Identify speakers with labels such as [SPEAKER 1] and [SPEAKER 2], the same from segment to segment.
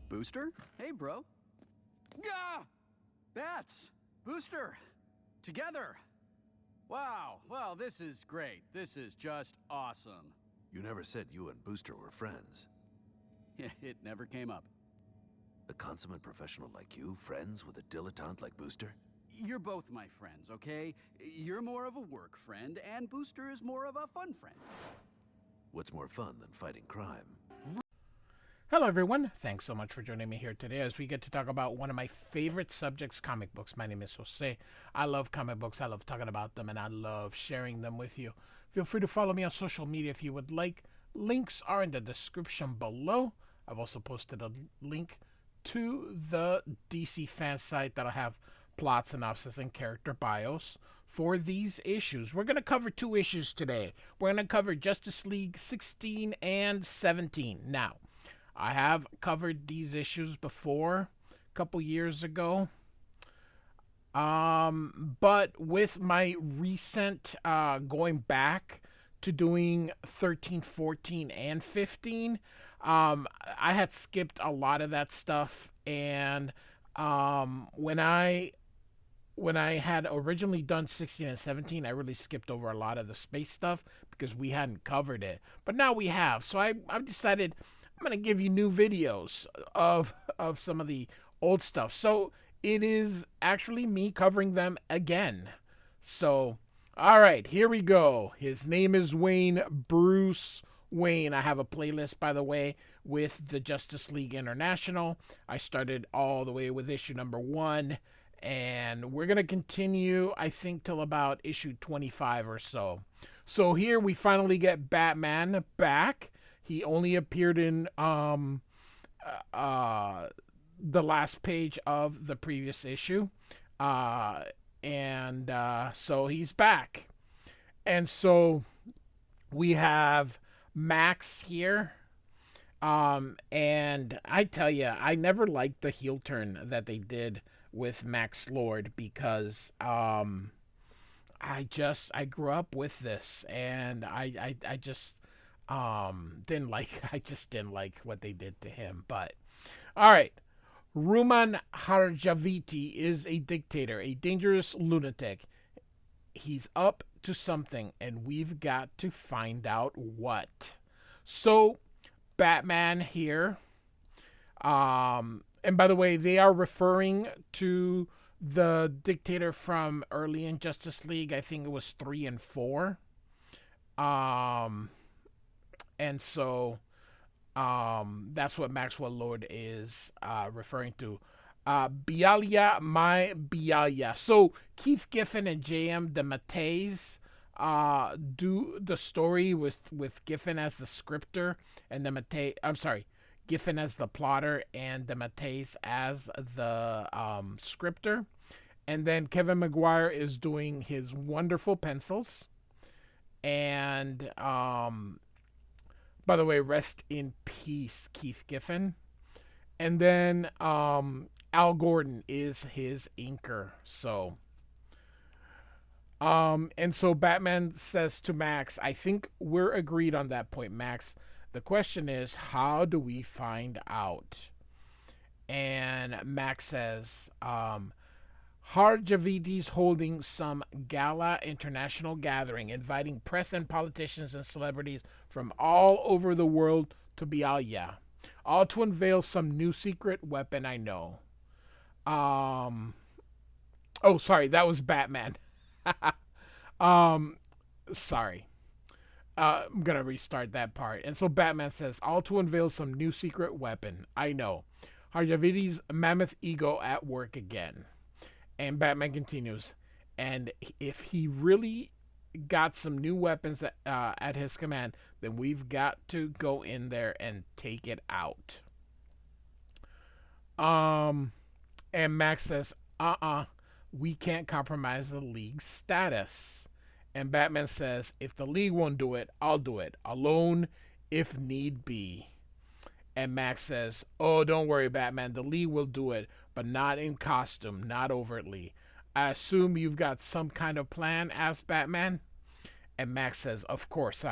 [SPEAKER 1] Booster? Hey, bro. Gah! Bats! Booster! Together! Wow, well, this is great. This is just awesome.
[SPEAKER 2] You never said you and Booster were friends.
[SPEAKER 1] It never came up.
[SPEAKER 2] A consummate professional like you, friends with a dilettante like Booster?
[SPEAKER 1] You're both my friends, okay? You're more of a work friend, and Booster is more of a fun friend.
[SPEAKER 2] What's more fun than fighting crime?
[SPEAKER 3] Hello everyone, thanks so much for joining me here today as we get to talk about one of my favorite subjects, comic books. My name is Jose. I love comic books, I love talking about them, and I love sharing them with you. Feel free to follow me on social media if you would like. Links are in the description below. I've also posted a link to the DC fan site that'll have plot synopsis and character bios for these issues. We're going to cover two issues today. We're going to cover Justice League 16 and 17. Now, I have covered these issues before, a couple years ago. But with my recent going back to doing 13, 14, and 15, I had skipped a lot of that stuff. And when I had originally done 16 and 17, I really skipped over a lot of the space stuff because we hadn't covered it. But now we have. So I've decided I'm going to give you new videos of some of the old stuff. So it is actually me covering them again. So, all right, here we go. His name is Wayne, Bruce Wayne. I have a playlist, by the way, with the Justice League International. I started all the way with issue number 1. And we're going to continue, I think, till about issue 25 or so. So here we finally get Batman back. He only appeared in the last page of the previous issue. So he's back. And so we have Max here. And I tell you, I never liked the heel turn that they did with Max Lord because I grew up with this, and I just didn't like what they did to him. But all right, Rumaan Harjavti is a dictator, a dangerous lunatic. He's up to something, and we've got to find out what. So Batman here, and by the way, they are referring to the dictator from early in Justice League. I think it was 3 and 4. And so that's what Maxwell Lord is referring to. Bialya, my Bialya. So Keith Giffen and J.M. DeMatteis do the story with Giffen as the scripter and Giffen as the plotter and DeMatteis as the scripter. And then Kevin Maguire is doing his wonderful pencils. And by the way, rest in peace, Keith Giffen. And then Al Gordon is his inker. So and so Batman says to Max, I think we're agreed on that point, Max. The question is, how do we find out? And Max says, Harjavti's holding some gala international gathering, inviting press and politicians and celebrities from all over the world to Bialya, all to unveil some new secret weapon I know. Oh, sorry, that was Batman. Sorry. I'm going to restart that part. And so Batman says, all to unveil some new secret weapon. I know. Harjavti's mammoth ego at work again. And Batman continues, and if he really got some new weapons at his command, then we've got to go in there and take it out. And Max says, we can't compromise the League's status. And Batman says, if the League won't do it, I'll do it. Alone, if need be. And Max says, oh, don't worry, Batman. The League will do it, but not in costume, not overtly. I assume you've got some kind of plan, asked Batman. And Max says, of course.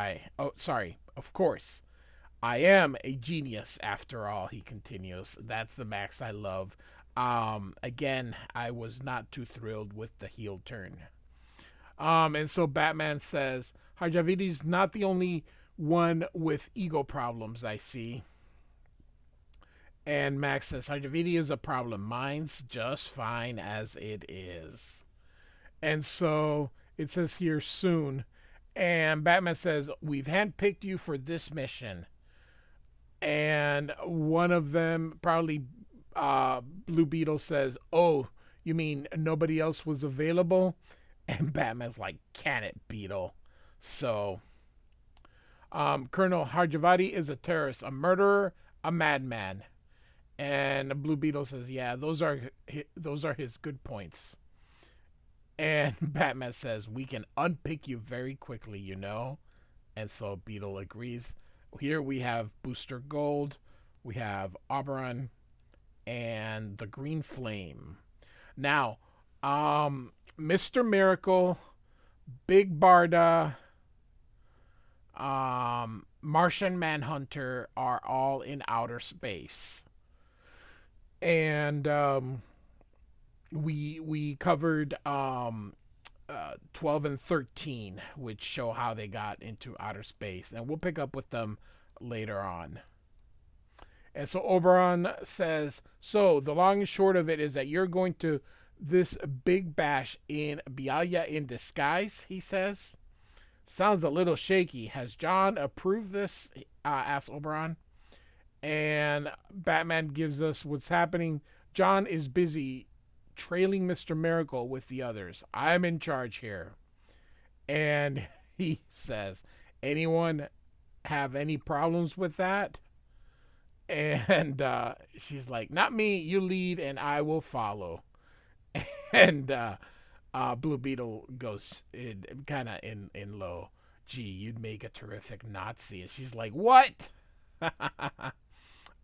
[SPEAKER 3] I am a genius after all, he continues. That's the Max I love. Again, I was not too thrilled with the heel turn. And so Batman says, Harjavti's not the only one with ego problems I see. And Max says, Harjavti is a problem. Mine's just fine as it is. And so it says here soon. And Batman says, we've handpicked you for this mission. And one of them, probably Blue Beetle, says, oh, you mean nobody else was available? And Batman's like, can it, Beetle? So, Colonel Harjavti is a terrorist, a murderer, a madman. And Blue Beetle says, yeah, those are his good points. And Batman says, we can unpick you very quickly, you know. And so Beetle agrees. Here we have Booster Gold, we have Oberon, and the Green Flame. Now, Mr. Miracle, Big Barda, Martian Manhunter are all in outer space. And we covered 12 and 13, which show how they got into outer space. And we'll pick up with them later on. And so Oberon says, so the long and short of it is that you're going to this big bash in Bialya in disguise, he says. Sounds a little shaky. Has John approved this? Asks Oberon. And Batman gives us what's happening. John is busy trailing Mr. Miracle with the others. I'm in charge here. And he says, anyone have any problems with that? And she's like, not me. You lead and I will follow. And Blue Beetle goes kind of in low. Gee, you'd make a terrific Nazi. And she's like, what?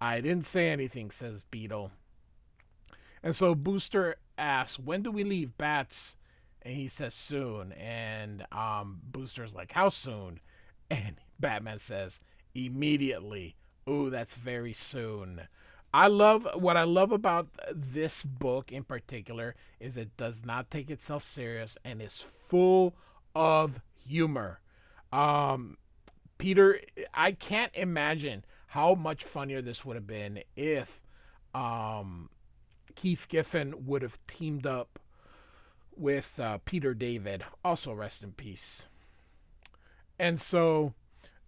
[SPEAKER 3] I didn't say anything, says Beetle. And so Booster asks, when do we leave, Bats? And he says, soon. And Booster's like, how soon? And Batman says, immediately. Ooh, that's very soon. What I love about this book in particular is it does not take itself serious and is full of humor. Peter, I can't imagine how much funnier this would have been if Keith Giffen would have teamed up with Peter David, also rest in peace. And so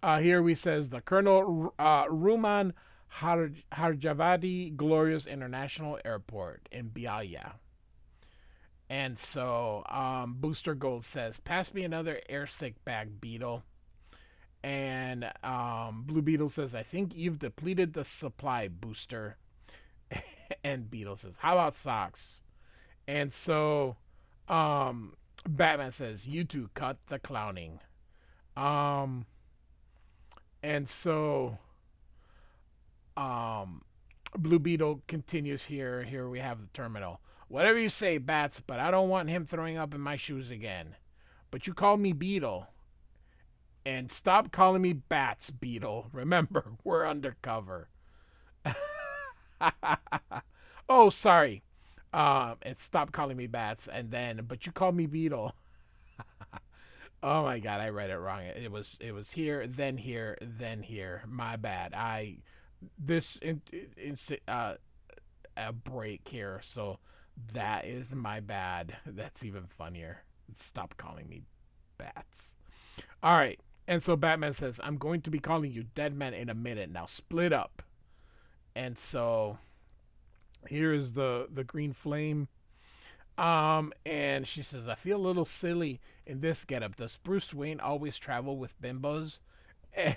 [SPEAKER 3] here we says the Colonel Rumaan Harjavti Glorious International Airport in Bialya. And so Booster Gold says, pass me another airstick bag, Beetle. And Blue Beetle says, I think you've depleted the supply, Booster. And Beetle says, how about socks? And so Batman says, you two cut the clowning. And so Blue Beetle continues here. Here we have the terminal. Whatever you say, Bats, but I don't want him throwing up in my shoes again. But you called me Beetle. And stop calling me Bats, Beetle. Remember, we're undercover. Oh, sorry. And stop calling me Bats. And then, but you called me Beetle. Oh my God, I read it wrong. It was here, then here, then here. My bad. A break here. So that is my bad. That's even funnier. Stop calling me Bats. All right. And so Batman says, I'm going to be calling you Dead Man in a minute. Now split up. And so here is the Green Flame. And she says, I feel a little silly in this getup. Does Bruce Wayne always travel with bimbos? And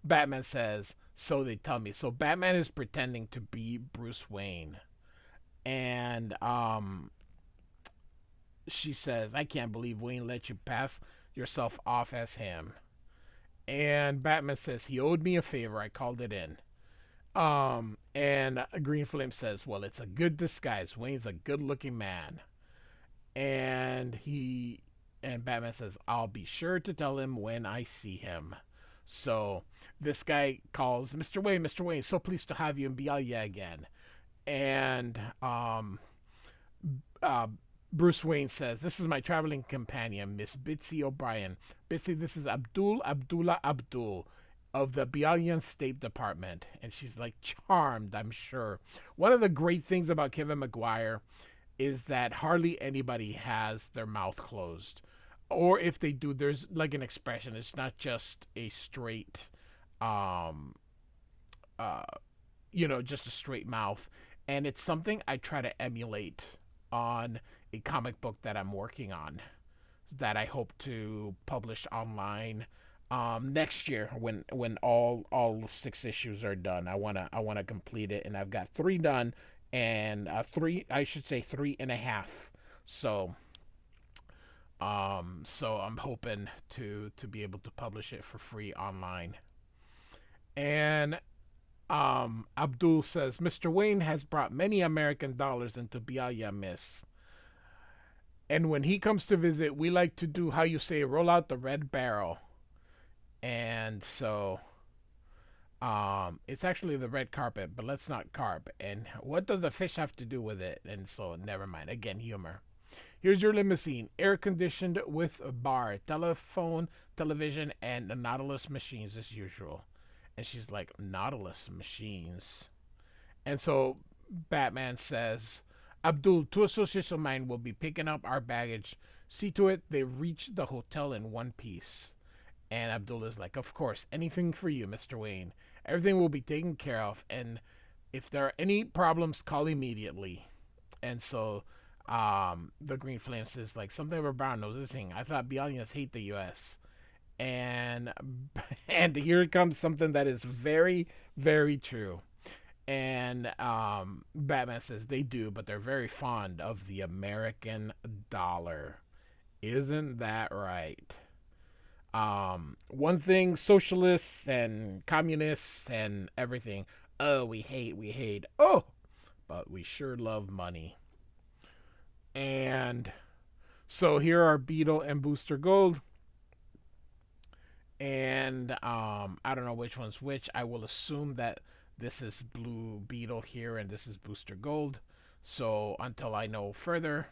[SPEAKER 3] Batman says, so they tell me. So Batman is pretending to be Bruce Wayne. And she says, I can't believe Wayne let you pass yourself off as him. And Batman says, he owed me a favor. I called it in. And Green Flame says, well, it's a good disguise. Wayne's a good looking man. And Batman says, I'll be sure to tell him when I see him. So this guy calls, Mr. Wayne, so pleased to have you in Bialya again. And Bruce Wayne says, this is my traveling companion, Miss Bitsy O'Brien. Bitsy, this is Abdullah Abdul of the Bialyan State Department. And she's like charmed, I'm sure. One of the great things about Kevin Maguire is that hardly anybody has their mouth closed. Or if they do, there's like an expression. It's not just a straight, just a straight mouth. And it's something I try to emulate on a comic book that I'm working on that I hope to publish online next year when all 6 issues are done. I wanna complete it, and I've got 3 done and 3.5. So I'm hoping to be able to publish it for free online. And Abdul says, Mr. Wayne has brought many American dollars into Bialya, miss. And when he comes to visit, we like to do, how you say, roll out the red barrel. And so it's actually the red carpet, but let's not carp. And what does the fish have to do with it? And so never mind. Again, humor. Here's your limousine, air-conditioned with a bar, telephone, television, and the Nautilus machines as usual. And she's like, Nautilus machines. And so Batman says, Abdul, 2 associates of mine will be picking up our baggage. See to it they reach the hotel in one piece. And Abdul is like, of course, anything for you, Mr. Wayne. Everything will be taken care of. And if there are any problems, call immediately. And so the Green Flame says, like, something about Brown knows this thing. I thought Bialyans hate the U.S. And here comes something that is very, very true. And Batman says they do, but they're very fond of the American dollar. Isn't that right? One thing, socialists and communists and everything. Oh, we hate. Oh, but we sure love money. And so here are Beetle and Booster Gold. And I don't know which one's which. I will assume that this is Blue Beetle here and this is Booster Gold. So until I know further.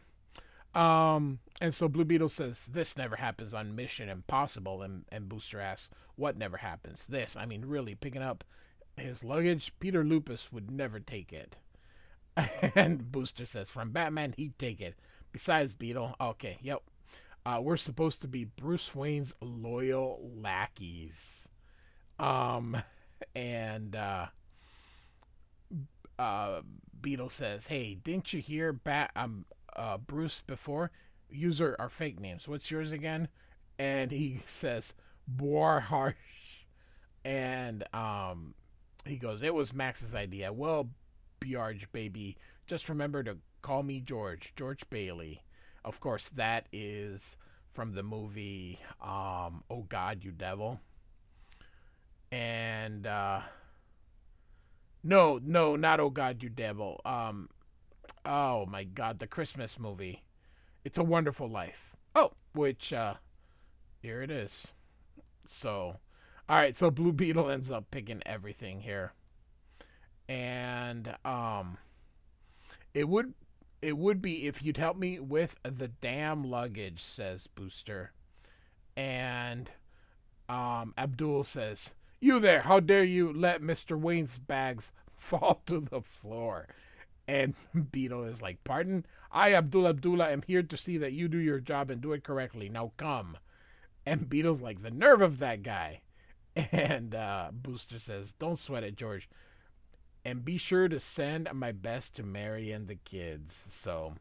[SPEAKER 3] And so Blue Beetle says, this never happens on Mission Impossible. And Booster asks, what never happens? This, I mean, really, picking up his luggage, Peter Lupus would never take it. And Booster says, from Batman, he'd take it. Besides, Beetle, okay, yep. We're supposed to be Bruce Wayne's loyal lackeys. And Beetle says, hey, didn't you hear Bruce before? User are fake names. What's yours again? And he says, Boar Harsh. And he goes, it was Max's idea. Well, Bjarge, baby, just remember to call me George Bailey. Of course, that is from the movie Oh God, You Devil. And no, not Oh God, You Devil. Oh my God, the Christmas movie. It's a Wonderful Life. Oh, which here it is. So, all right, so Blue Beetle ends up picking everything here. And it would be if you'd help me with the damn luggage, says Booster. And Abdul says, you there, how dare you let Mr. Wayne's bags fall to the floor? And Beetle is like, pardon? I, Abdullah, am here to see that you do your job and do it correctly. Now come. And Beetle's like, the nerve of that guy. And Booster says, don't sweat it, George. And be sure to send my best to Mary and the kids. So,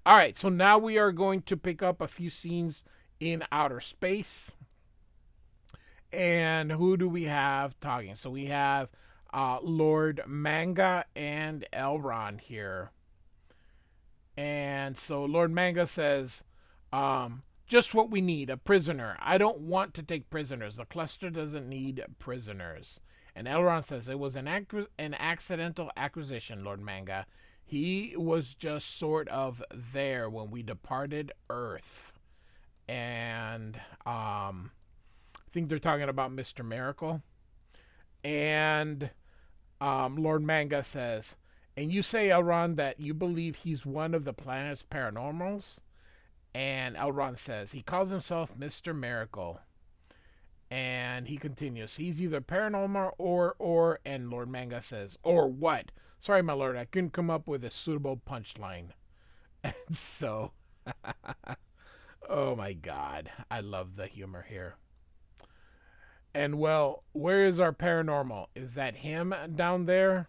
[SPEAKER 3] all right. So now we are going to pick up a few scenes in outer space. And who do we have talking? So we have Lord Manga and Elrond here. And so Lord Manga says, just what we need, a prisoner. I don't want to take prisoners. The cluster doesn't need prisoners. And Elrond says, it was an accidental acquisition, Lord Manga. He was just sort of there when we departed Earth. And I think they're talking about Mr. Miracle. And Lord Manga says, and you say, Elrond, that you believe he's one of the planet's paranormals? And Elrond says, he calls himself Mr. Miracle. And he continues, he's either paranormal or, and Lord Manga says, or what? Sorry, my lord, I couldn't come up with a suitable punchline. And so, oh my God, I love the humor here. And well, where is our paranormal? Is that him down there?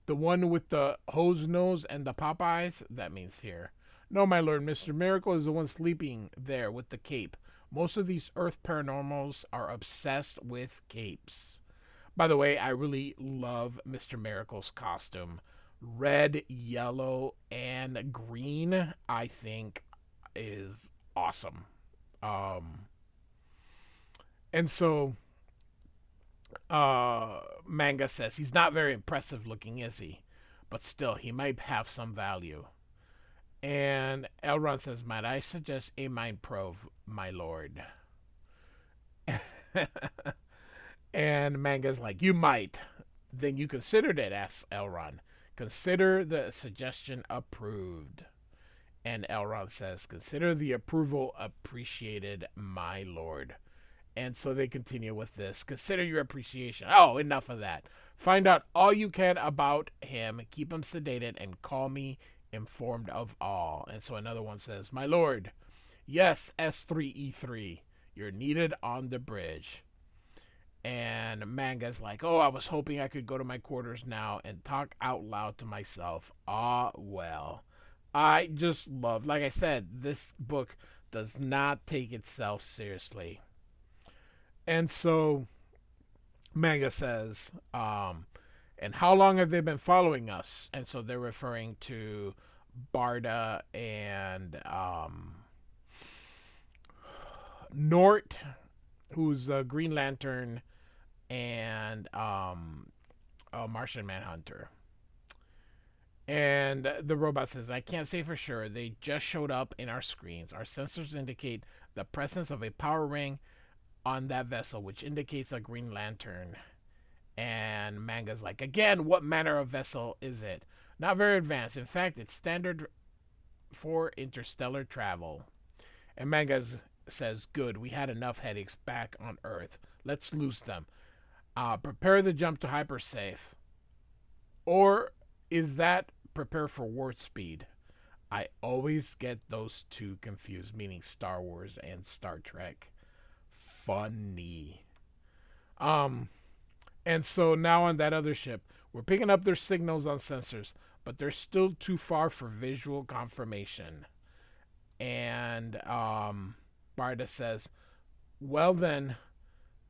[SPEAKER 3] The one with the hose nose and the pop eyes? That means here. No, my lord, Mr. Miracle is the one sleeping there with the cape. Most of these Earth paranormals are obsessed with capes. By the way, I really love Mr. Miracle's costume. Red, yellow, and green, I think, is awesome. And so, Manga says, he's not very impressive looking, is he? But still, he might have some value. And Elrond says, might I suggest a mind probe, my lord? And Manga's like, you might. Then you considered it, asks Elrond. Consider the suggestion approved. And Elrond says, consider the approval appreciated, my lord. And so they continue with this. Consider your appreciation. Oh, enough of that. Find out all you can about him. Keep him sedated and call me informed of all. And so another one says, my lord, yes, S3E3, you're needed on the bridge. And Manga's like, oh, I was hoping I could go to my quarters now and talk out loud to myself. Ah, well. I just love, like I said, this book does not take itself seriously. And so Manga says, and how long have they been following us? And so they're referring to Barda and Nort, who's a Green Lantern, and a Martian Manhunter. And the robot says, I can't say for sure. They just showed up in our screens. Our sensors indicate the presence of a power ring on that vessel, which indicates a Green Lantern. And Manga's like, again, what manner of vessel is it? Not very advanced. In fact, it's standard for interstellar travel. And Manga says, good, we had enough headaches back on Earth. Let's lose them. Prepare the jump to hypersafe. Or is that prepare for warp speed? I always get those two confused, meaning Star Wars and Star Trek. Funny. And so now on that other ship, we're picking up their signals on sensors, but they're still too far for visual confirmation. And Barda says, well then,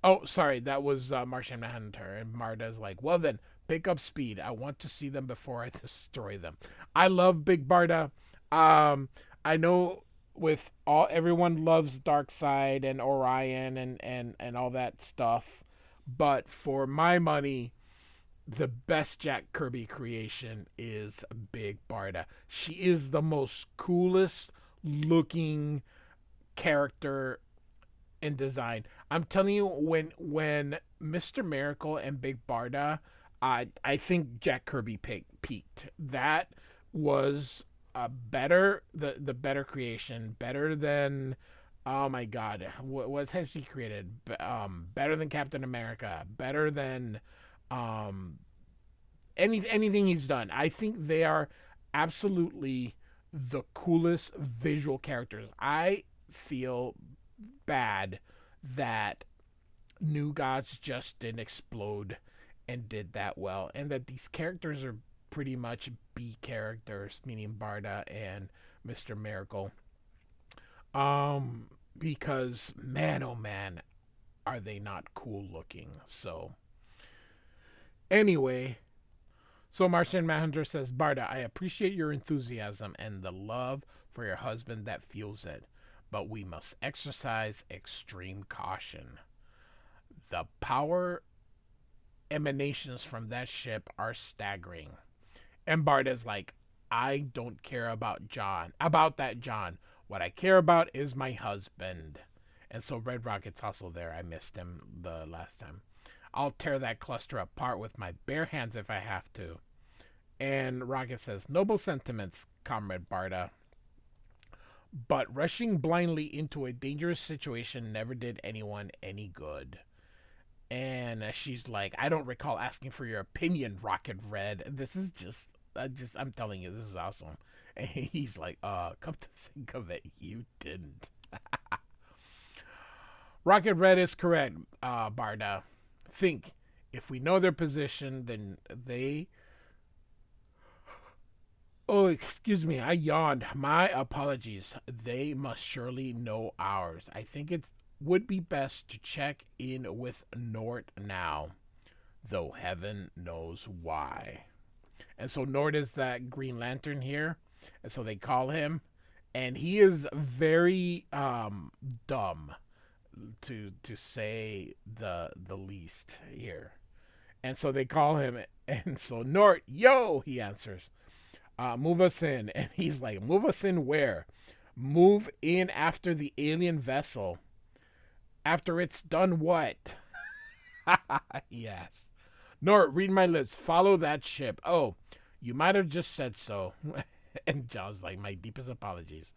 [SPEAKER 3] oh, sorry, that was Martian Manhunter. And Barda's like, well then, pick up speed. I want to see them before I destroy them. I love Big Barda. I know with everyone loves Darkseid and Orion and all that stuff. But for my money, the best Jack Kirby creation is Big Barda. She is the most coolest looking character in design. I'm telling you, when Mr. Miracle and Big Barda, I think Jack Kirby peaked. That was better, the better creation, better than, oh my God, what has he created? Better than Captain America, better than anything he's done. I think they are absolutely the coolest visual characters. I feel bad that New Gods just didn't explode and did that well, and that these characters are pretty much B characters, meaning Barda and Mr. Miracle. Because man, oh man, are they not cool looking. So anyway, so Martian Manhunter says, Barda, I appreciate your enthusiasm and the love for your husband that fuels it, but we must exercise extreme caution. The power emanations from that ship are staggering. And Barda's like, I don't care about that John. What I care about is my husband. And so Red Rocket's also there. I missed him the last time. I'll tear that cluster apart with my bare hands if I have to. And Rocket says, noble sentiments, Comrade Barda. But rushing blindly into a dangerous situation never did anyone any good. And she's like, I don't recall asking for your opinion, Rocket Red. This is I'm telling you, this is awesome. And he's like, come to think of it, you didn't. Rocket Red is correct, Barda. Think, if we know their position, then they... Oh, excuse me, I yawned. My apologies. They must surely know ours. I think it would be best to check in with Nort now, though heaven knows why. And so Nort is that Green Lantern here, and so they call him, and he is very dumb, to say the least here. And so they call him, and so Nort, yo, he answers. Move us in. And he's like, move us in where? Move in after the alien vessel. After it's done what? Yes. Nort, read my lips. Follow that ship. Oh, you might have just said so. And John's like, my deepest apologies.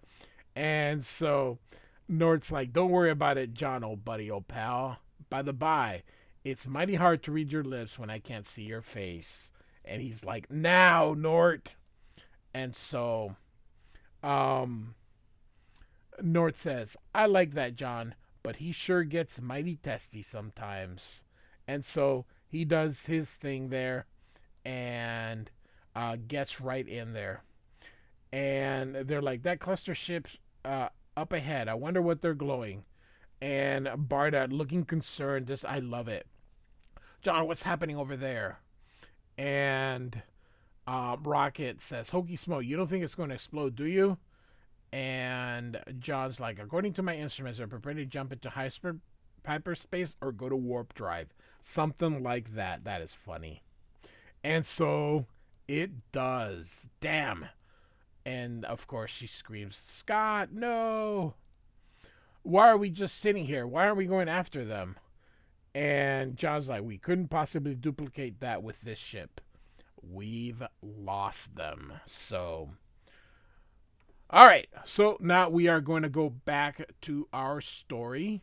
[SPEAKER 3] And so Nort's like, don't worry about it, John, old buddy, old pal. By the by, it's mighty hard to read your lips when I can't see your face. And he's like, now, Nort. And so, Nort says, I like that, John, but he sure gets mighty testy sometimes. And so he does his thing there and gets right in there. And they're like, that cluster ship's up ahead. I wonder what they're glowing. And Barda looking concerned. I love it. John, what's happening over there? And Rocket says, Hokey Smoke, you don't think it's going to explode, do you? And John's like, according to my instruments, they're prepared to jump into hyperspace or go to warp drive. Something like that. That is funny. And so it does. Damn. And of course she screams, Scott, no. Why are we just sitting here? Why aren't we going after them? And John's like, we couldn't possibly duplicate that with this ship. We've lost them. So, all right. So now we are going to go back to our story.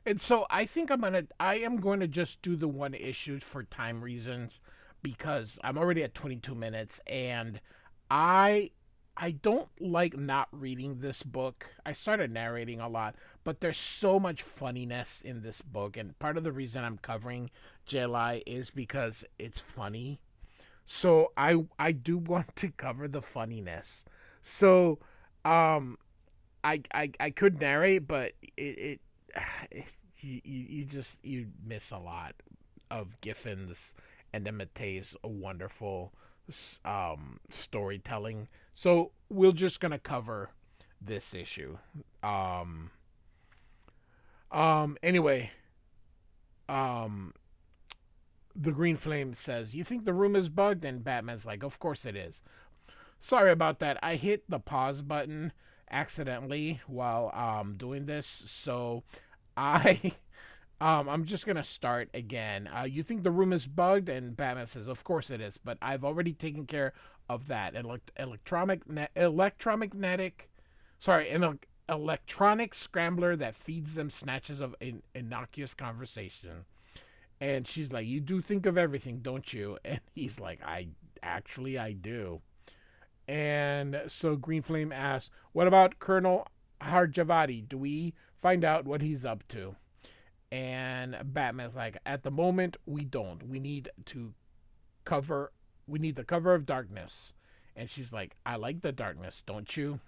[SPEAKER 3] And so I think I am going to just do the one issue for time reasons, because I'm already at 22 minutes and I don't like not reading this book. I started narrating a lot, but there's so much funniness in this book. And part of the reason I'm covering JLI is because it's funny. So I do want to cover the funniness. So I could narrate, but you miss a lot of Giffen's and DeMatteis' wonderful storytelling. So we're just gonna cover this issue. Anyway. The Green Flame says, you think the room is bugged? And Batman's like, of course it is. Sorry about that. I hit the pause button accidentally while doing this. So I'm just going to start again. You think the room is bugged? And Batman says, of course it is. But I've already taken care of that. An electronic scrambler that feeds them snatches of innocuous conversation. And she's like, you do think of everything, don't you? And he's like, I do. And so Green Flame asks, what about Colonel Harjavti? Do we find out what he's up to? And Batman's like, at the moment, we don't. We need the cover of darkness. And she's like, I like the darkness, don't you?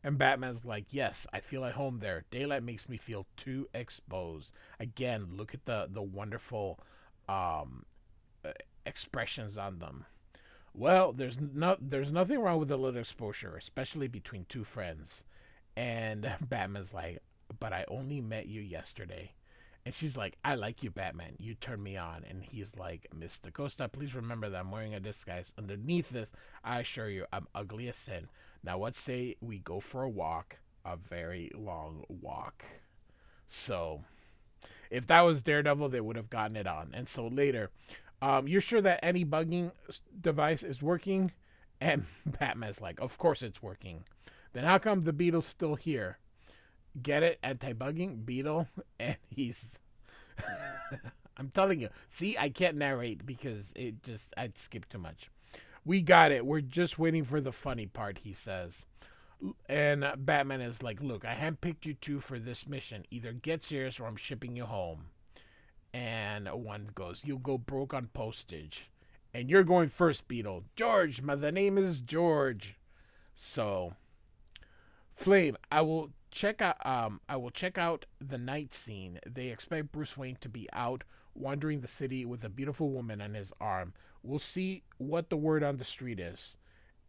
[SPEAKER 3] And Batman's like, yes, I feel at home there. Daylight makes me feel too exposed. Again, look at the wonderful expressions on them. Well, there's nothing wrong with a little exposure, especially between two friends. And Batman's like, but I only met you yesterday. And she's like, I like you, Batman. You turned me on. And he's like, Miss DaCosta, please remember that I'm wearing a disguise. Underneath this, I assure you, I'm ugly as sin. Now, let's say we go for a walk, a very long walk. So if that was Daredevil, they would have gotten it on. And so later, you're sure that any bugging device is working? And Batman's like, of course it's working. Then how come the Beetle's still here? Get it? Anti-bugging Beetle? And he's... I'm telling you. See, I can't narrate because I'd skip too much. We got it. We're just waiting for the funny part, he says. And Batman is like, look, I handpicked you two for this mission. Either get serious or I'm shipping you home. And one goes, you'll go broke on postage. And you're going first, Beetle. George, the name is George. So, Flame, I will check out the night scene. They expect Bruce Wayne to be out wandering the city with a beautiful woman on his arm. We'll see what the word on the street is.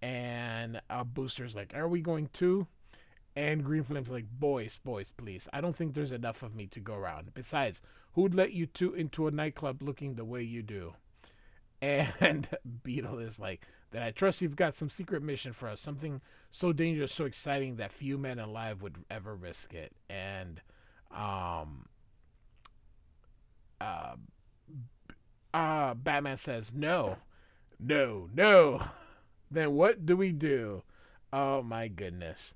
[SPEAKER 3] And Booster's like, are we going too? And Green Flame's like, boys, please. I don't think there's enough of me to go around. Besides, who'd let you two into a nightclub looking the way you do? And Beetle is like, then I trust you've got some secret mission for us. Something so dangerous, so exciting that few men alive would ever risk it. And Batman says, no. Then what do we do? Oh my goodness.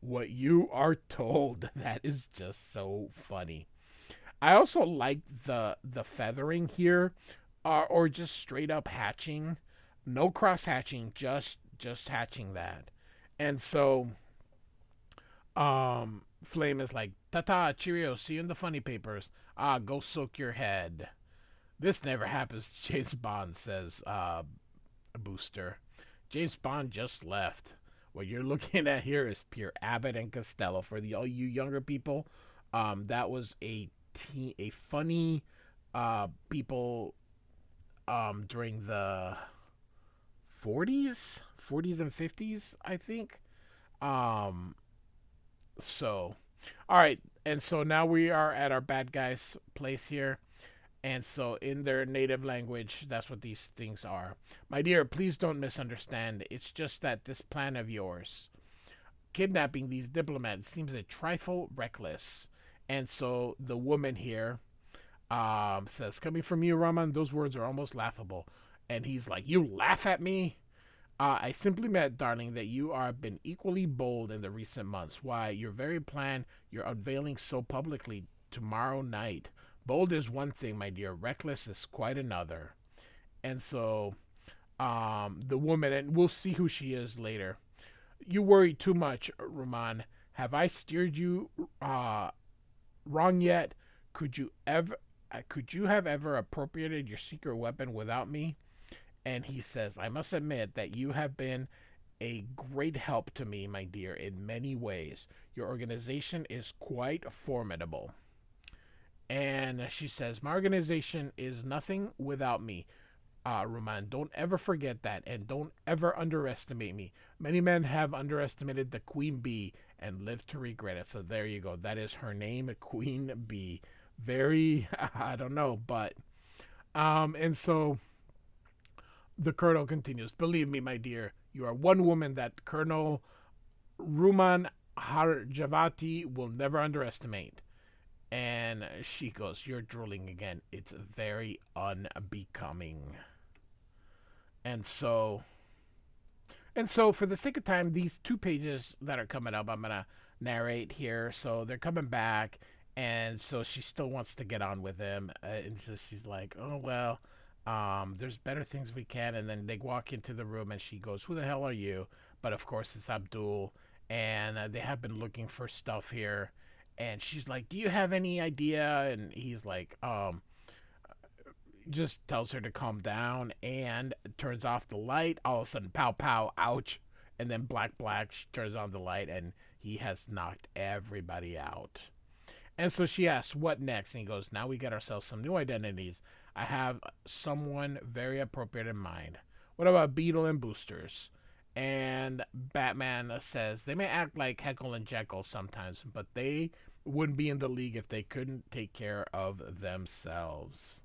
[SPEAKER 3] What you are told. That is just so funny. I also like the feathering here. Or just straight up hatching. No cross hatching, just hatching that. And so Flame is like, ta-ta, cheerio, see you in the funny papers. Go soak your head. This never happens to James Bond, says Booster. James Bond just left. What you're looking at here is pure Abbott and Costello. For all you younger people, that was a funny people during the 40s and 50s, I think. So, all right. And so now we are at our bad guys' place here. And so in their native language, that's what these things are. My dear, please don't misunderstand. It's just that this plan of yours, kidnapping these diplomats, seems a trifle reckless. And so the woman here says, coming from you, Rumaan, those words are almost laughable. And he's like, you laugh at me? I simply meant, darling, that you have been equally bold in the recent months. Why, your very plan you're unveiling so publicly tomorrow night. Bold is one thing, my dear. Reckless is quite another. And so the woman, and we'll see who she is later. You worry too much, Rumaan. Have I steered you wrong yet? Could you have ever appropriated your secret weapon without me? And he says, I must admit that you have been a great help to me, my dear, in many ways. Your organization is quite formidable. And she says, my organization is nothing without me. Rumaan, don't ever forget that, and don't ever underestimate me. Many men have underestimated the Queen Bee and lived to regret it. So there you go. That is her name, Queen Bee. Very, I don't know, but, and so the Colonel continues, believe me, my dear, you are one woman that Colonel Rumaan Harjavti will never underestimate. And she goes, you're drooling again. It's very unbecoming. And so for the sake of time, these 2 pages that are coming up, I'm going to narrate here. So they're coming back. And so she still wants to get on with him. And so she's like, oh, well, there's better things we can. And then they walk into the room and she goes, who the hell are you? But of course, it's Abdul. And they have been looking for stuff here. And she's like, do you have any idea? And he's like, just tells her to calm down and turns off the light. All of a sudden, pow, pow, ouch. And then black, she turns on the light and he has knocked everybody out. And so she asks, what next? And he goes, now we get ourselves some new identities. I have someone very appropriate in mind. What about Beetle and Boosters? And Batman says, they may act like Heckle and Jekyll sometimes, but they wouldn't be in the league if they couldn't take care of themselves.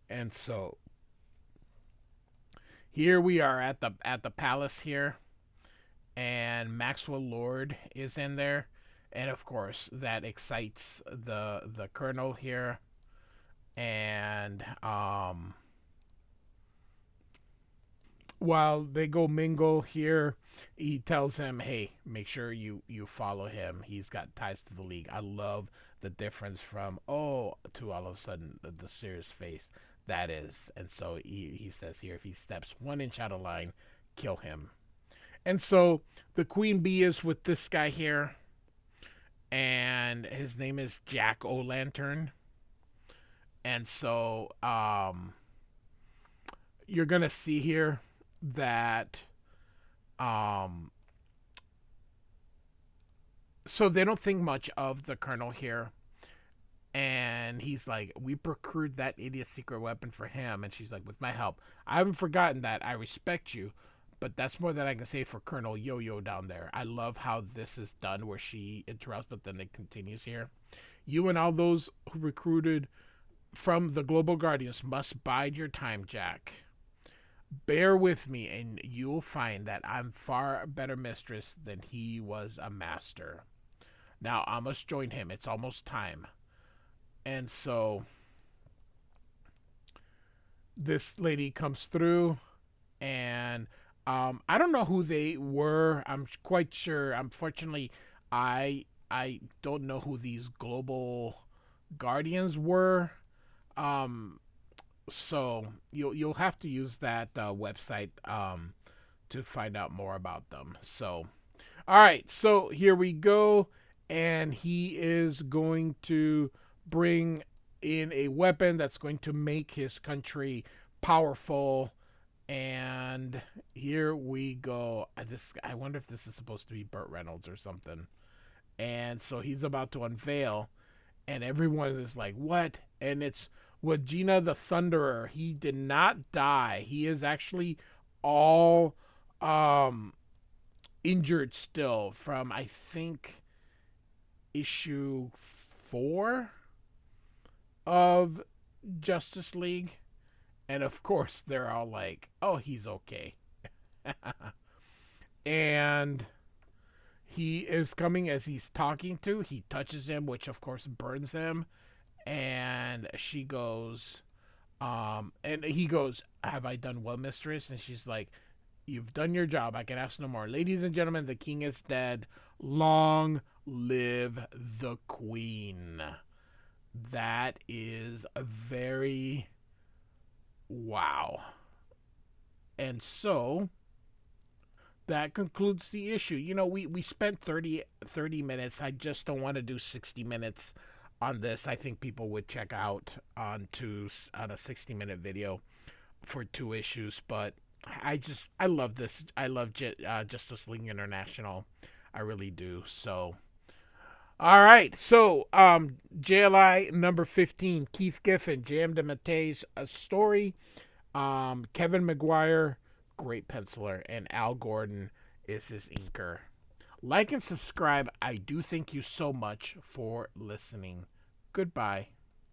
[SPEAKER 3] And so here we are at the palace here, and Maxwell Lord is in there, And of course, that excites the colonel here. And while they go mingle here, he tells him, "Hey, make sure you follow him. He's got ties to the League." I love the difference from "oh" to all of a sudden the serious face that is. And so he says here, if he steps 1 inch out of line, kill him. And so the Queen Bee is with this guy here, and his name is Jack O'Lantern. And so you're gonna see here that so they don't think much of the colonel here, and he's like, we procured that idiot's secret weapon for him, and she's like, with my help. I haven't forgotten that. I respect you, but that's more than I can say for Colonel Yo-Yo down there. I love how this is done, where she interrupts, but then it continues here. You and all those who recruited from the Global Guardians must bide your time, Jack. Bear with me, and you'll find that I'm far better mistress than he was a master. Now I must join him. It's almost time. And so this lady comes through, and I don't know who they were. I'm quite sure. Unfortunately, I don't know who these Global Guardians were. So you'll have to use that website to find out more about them. So, all right. So here we go, and he is going to bring in a weapon that's going to make his country powerful. And here we go. I wonder if this is supposed to be Burt Reynolds or something. And so he's about to unveil, and everyone is like, what? And it's Wajina the Thunderer. He did not die. He is actually all injured still from, I think, issue 4 of Justice League. And of course, they're all like, oh, he's okay. And he is coming as he's talking to. He touches him, which of course burns him. And she goes, and he goes, have I done well, mistress? And she's like, you've done your job. I can ask no more. Ladies and gentlemen, the king is dead. Long live the queen. That is a very wow. And so that concludes the issue. You know, we spent 30 minutes. I just don't want to do 60 minutes on this. I think people would check out on a 60-minute video for 2 issues. But I love this. I love Justice League International. I really do. So, all right. So, JLI number 15, Keith Giffen, J.M. DeMatteis, a story. Kevin Maguire, great penciler, and Al Gordon is his inker. Like and subscribe. I do thank you so much for listening. Goodbye.